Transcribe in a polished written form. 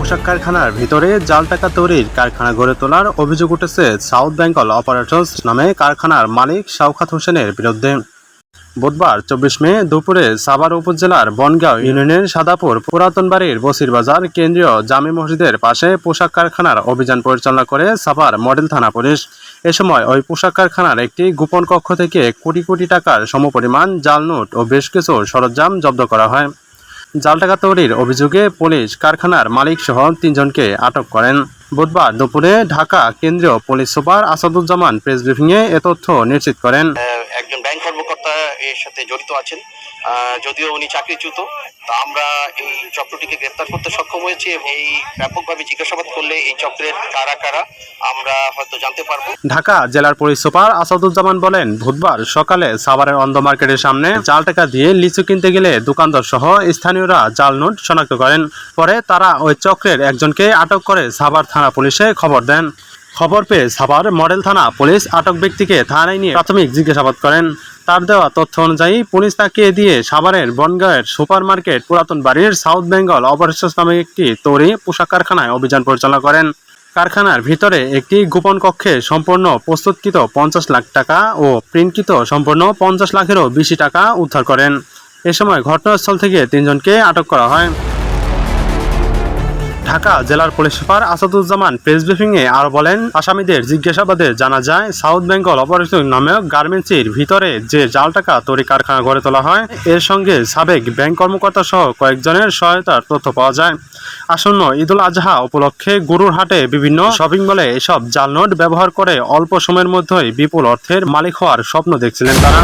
পোশাক কারখানার ভিতরে জাল টাকা তৈরির কারখানা গড়ে তোলার অভিযোগ উঠেছে সাউথ বেঙ্গল অপারেটর্স নামে কারখানার মালিক শওকত হোসেনের বিরুদ্ধে। বুধবার 24 মে দুপুরে সাভার উপজেলার বনগাঁও ইউনিয়নের সাদাপুর পুরাতন বাড়ির বসিরবাজার কেন্দ্রীয় জামে মসজিদের পাশে পোশাক কারখানার অভিযান পরিচালনা করে সাভার মডেল থানা পুলিশ। এ সময় ওই পোশাক কারখানার একটি গোপন কক্ষ থেকে কোটি কোটি টাকার সমপরিমাণ জাল নোট ও বেশ কিছু সরঞ্জাম জব্দ করা হয়। জাল টাকা তৈরির অভিযোগে পুলিশ কারখানার মালিক সহ 3 জনকে আটক করেন। বুধবার দুপুরে ঢাকা কেন্দ্রীয় পুলিশ সুপার আসাদুজ্জামান প্রেস ব্রিফিংয়ে এ তথ্য নিশ্চিত করেন। একজন ব্যাংক কর্মকর্তা এর সাথে জড়িত আছেন, যদিও উনি চাকরিচ্যুত। তা আমরা এই চক্রটিকে গ্রেপ্তার করতে সক্ষম হয়েছি এবং এই ব্যাপকভাবে জিজ্ঞাসাবাদ করলে এই চক্রের কারা কারা আমরা হয়তো জানতে পারবো। ঢাকা জেলার পুলিশ সুপার আসাদুজ্জামান বলেন, বুধবার সকালে সাভারের অন্ধ মার্কেটের সামনে জাল টাকা দিয়ে লিচু কিনতে গেলে দোকানদার সহ স্থানীয়রা জাল নোট শনাক্ত করেন। পরে তারা ওই চক্রের একজনকে আটক করে সাভার থানা পুলিশে খবর দেন। খবর পেয়ে সাভার মডেল থানা পুলিশ আটক ব্যক্তিকে থানায় নিয়ে প্রাথমিক জিজ্ঞাসাবাদ করেন। তার দেওয়া তথ্য অনুযায়ী পুলিশ তাকে দিয়ে সাভারের বনগাঁয়ের সুপার মার্কেট পুরাতন বাড়ির সাউথ বেঙ্গল অপারেশনস নামে একটি তৈরি পোশাক কারখানায় অভিযান পরিচালনা করেন। কারখানার ভিতরে একটি গোপন কক্ষে সম্পূর্ণ প্রস্তুতকৃত 50 লাখ টাকা ও প্রিন্টকৃত সম্পূর্ণ 50 লাখেরও বেশি টাকা উদ্ধার করেন। এ সময় ঘটনাস্থল থেকে 3 জনকে আটক করা হয়। ঢাকা জেলার পুলিশ সুপার আসাদুজ্জামান প্রেস ব্রিফিংয়ে আরও বলেন, আসামিদের জিজ্ঞাসাবাদে জানা যায় সাউথ বেঙ্গল অপারেশন নামক গার্মেন্টসের ভিতরে যে জাল টাকা তৈরি কারখানা গড়ে তোলা হয়, এর সঙ্গে সাবেক ব্যাংক কর্মকর্তা সহ কয়েকজনের সহায়তার তথ্য পাওয়া যায়। আসন্ন ঈদুল আজহা উপলক্ষে গরুর হাটে বিভিন্ন শপিং মলে এসব জাল নোট ব্যবহার করে অল্প সময়ের মধ্যেই বিপুল অর্থের মালিক হওয়ার স্বপ্ন দেখছিলেন তারা।